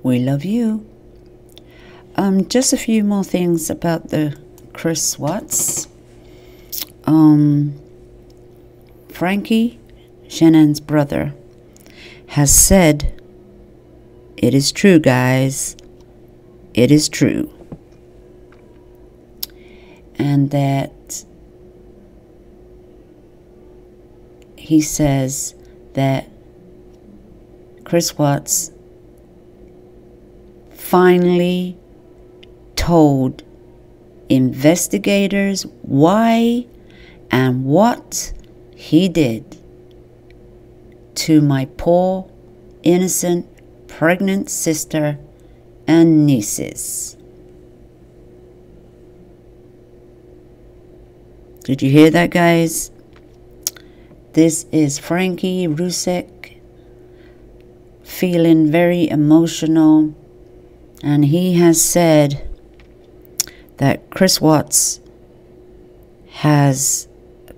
We love you. Just a few more things about the Chris Watts. Frankie, Shannon's brother, has said, it is true, guys. It is true. And that he says that Chris Watts finally told investigators why and what he did to my poor, innocent, pregnant sister and nieces. Did you hear that, guys? This is Frankie Rusek feeling very emotional, and he has said that Chris Watts has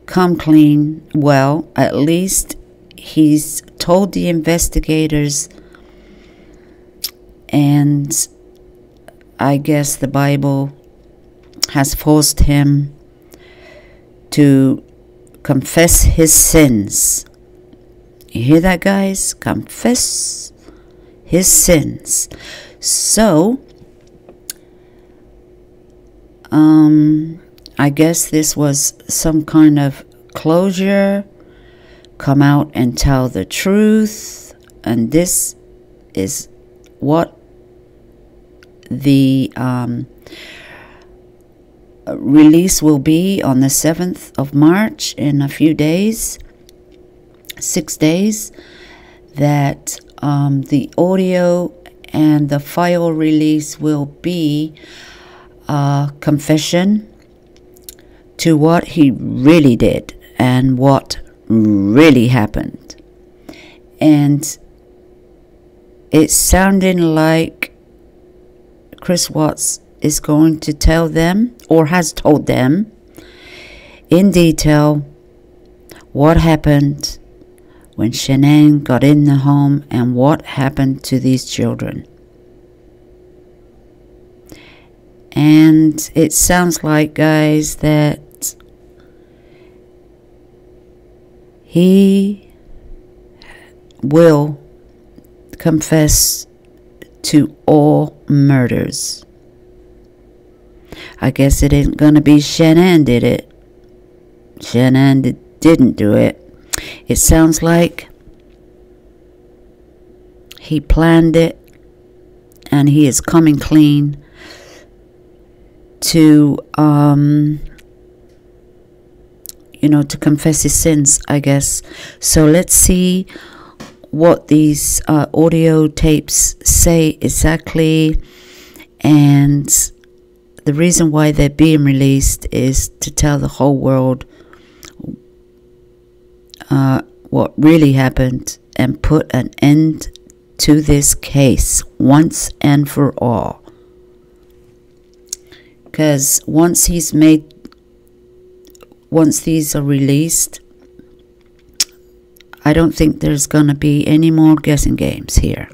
come clean. Well, at least he's told the investigators, and I guess the Bible has forced him to confess his sins. You hear that, guys? Confess his sins. So, I guess this was some kind of closure. Come out and tell the truth. And this is what the release will be on the 7th of March in a few days, 6 days, that the audio and the file release will be a confession to what he really did and what really happened. And it's sounding like Chris Watts is going to tell them, or has told them in detail, what happened when Shanann got in the home and what happened to these children. And it sounds like, guys, that he will confess to all murders. I guess it ain't gonna be Shanann did it. Shanann didn't do it. It sounds like he planned it, and he is coming clean to to confess his sins, I guess. So let's see what these audio tapes say exactly. And the reason why they're being released is to tell the whole world what really happened and put an end to this case once and for all. Because once these are released, I don't think there's going to be any more guessing games here.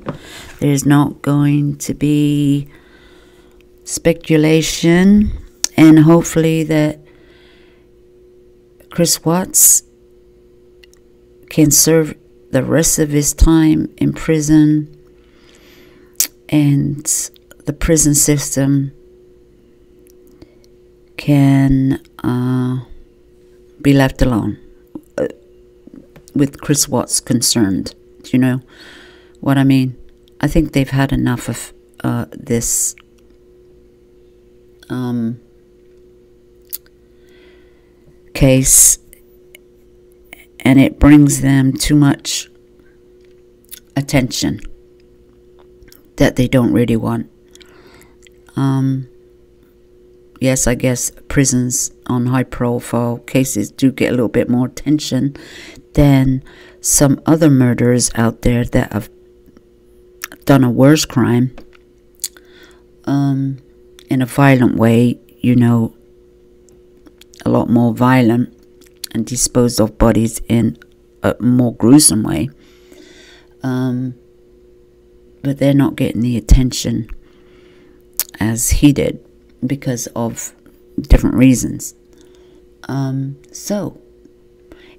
There's not going to be speculation, and hopefully that Chris Watts can serve the rest of his time in prison, and the prison system can be left alone with Chris Watts concerned. Do you know what I mean? I think they've had enough of this case, and it brings them too much attention that they don't really want. Yes, I guess prisons on high profile cases do get a little bit more attention than some other murderers out there that have done a worse crime in a violent way, a lot more violent, and disposed of bodies in a more gruesome way. but they're not getting the attention as he did because of different reasons. So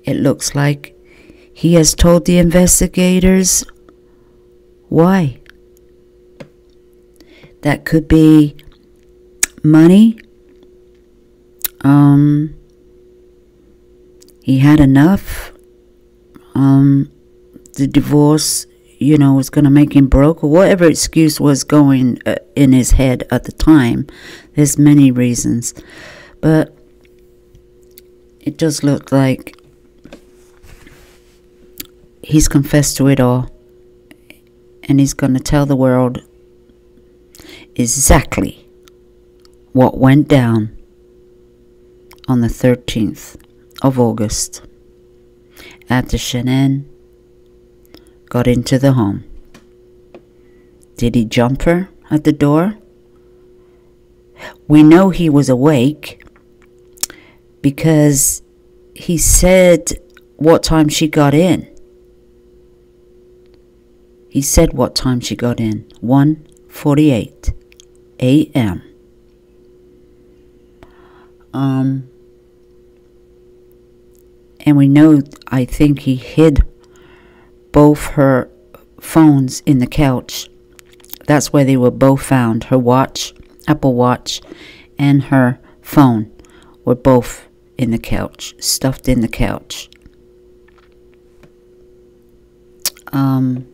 it looks like he has told the investigators why. That could be money. He had enough. The divorce, was going to make him broke, or whatever excuse was going in his head at the time. There's many reasons, but it does look like he's confessed to it all, and he's going to tell the world exactly what went down on the 13th of August after Shanann got into the home. Did he jump her at the door? We know he was awake because he said what time she got in. He said what time she got in. 1:48 a.m. And we know, I think he hid both her phones in the couch. That's where they were both found. Her watch, Apple Watch, and her phone were both in the couch, stuffed in the couch. And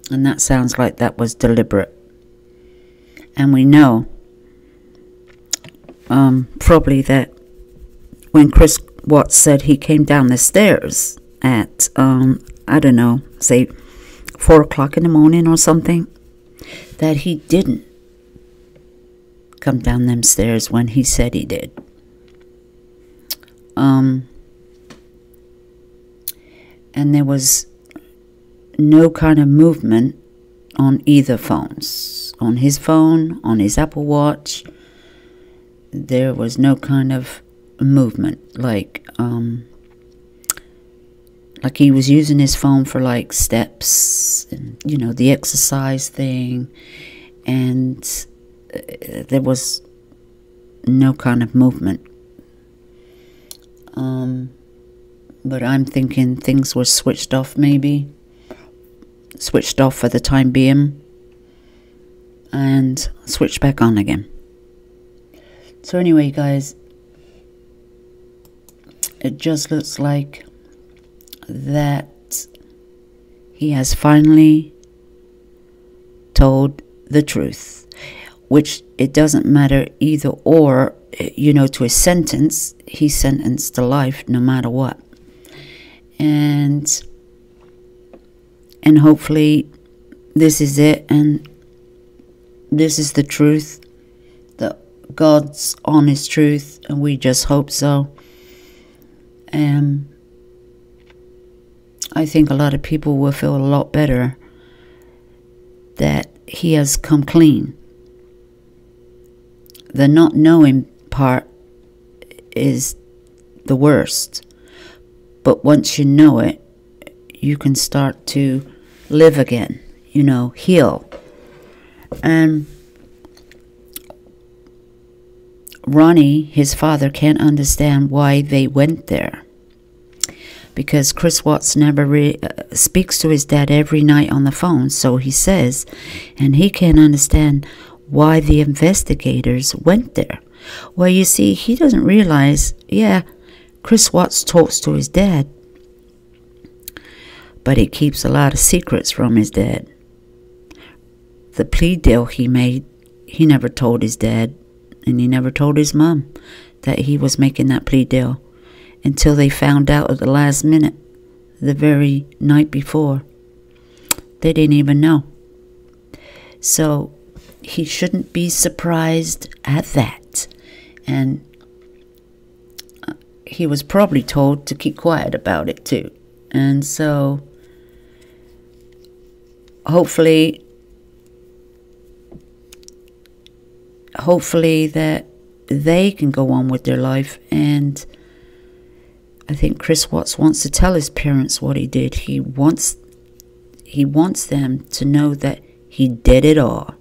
that sounds like that was deliberate. And we know probably that when Chris Watts said he came down the stairs at, I don't know, say 4 o'clock in the morning or something, that he didn't come down them stairs when he said he did. And there was no kind of movement on either phones. On his phone, on his Apple Watch, there was no kind of movement, like he was using his phone for like steps and, the exercise thing, and there was no kind of movement. But I'm thinking things were switched off, maybe switched off for the time being and switched back on again. So anyway, guys, it just looks like that he has finally told the truth, which it doesn't matter either or, to his sentence. He's sentenced to life no matter what. And hopefully this is it, and this is the truth, God's honest truth, and we just hope so. And I think a lot of people will feel a lot better that he has come clean. The not knowing part is the worst, but once you know it, you can start to live again, heal. And Ronnie, his father, can't understand why they went there, because Chris Watts never speaks to his dad every night on the phone, so he says, and he can't understand why the investigators went there. Well, you see, he doesn't realize, Chris Watts talks to his dad, but he keeps a lot of secrets from his dad. The plea deal he made, he never told his dad, and he never told his mom that he was making that plea deal until they found out at the last minute, the very night before. They didn't even know. So he shouldn't be surprised at that. And he was probably told to keep quiet about it too. And so hopefully that they can go on with their life. And I think Chris Watts wants to tell his parents what he did. He wants them to know that He did it all.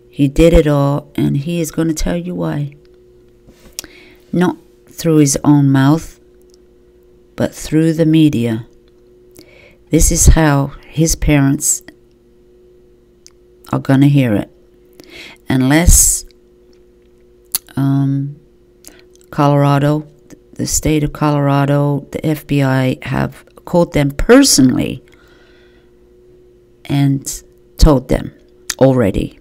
He did it all, and he is going to tell you why. Not through his own mouth, but through the media. This is how his parents are going to hear it. Unless Colorado, the state of Colorado, the FBI have called them personally and told them already.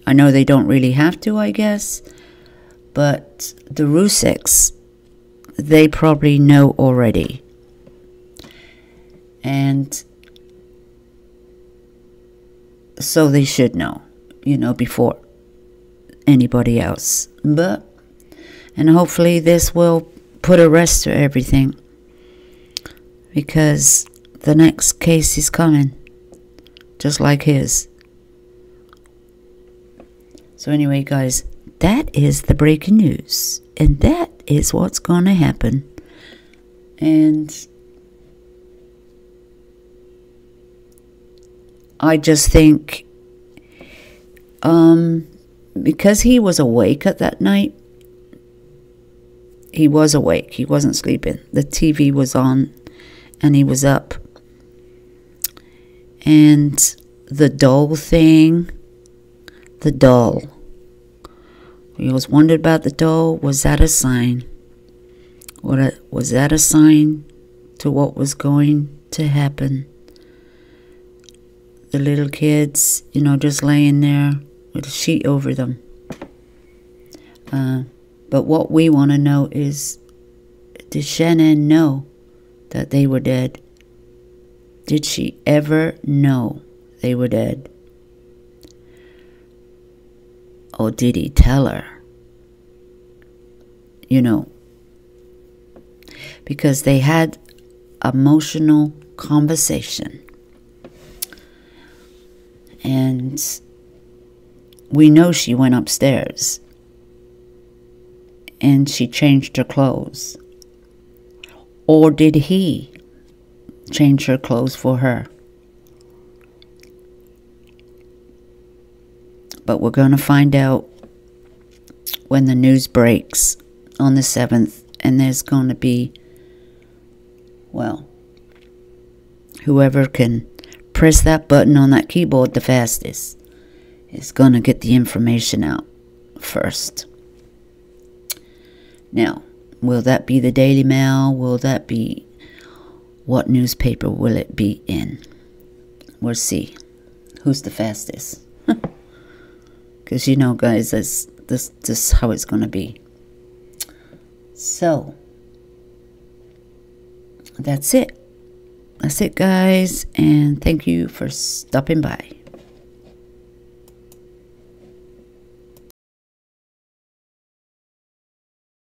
I know they don't really have to, I guess, but the Ruseks, they probably know already. And so they should know, before anybody else. And hopefully this will put a rest to everything, because the next case is coming, just like his. So anyway, guys, that is the breaking news, and that is what's going to happen. And I just think, because he was awake at that night, he was awake, he wasn't sleeping. The TV was on, and he was up. And the doll thing, the doll. We always wondered about the doll. Was that a sign? Was that a sign to what was going to happen? The little kids, just laying there with a sheet over them. But what we want to know is, did Shannon know that they were dead? Did she ever know they were dead? Or did he tell her? Because they had emotional conversation. And we know she went upstairs and she changed her clothes. Or did he change her clothes for her? But we're going to find out when the news breaks on the 7th. And there's going to be, whoever can press that button on that keyboard the fastest is going to get the information out first. Now, will that be the Daily Mail? Will that be, what newspaper will it be in? We'll see who's the fastest. Because guys, this is how it's going to be. So, that's it. That's it, guys. And thank you for stopping by.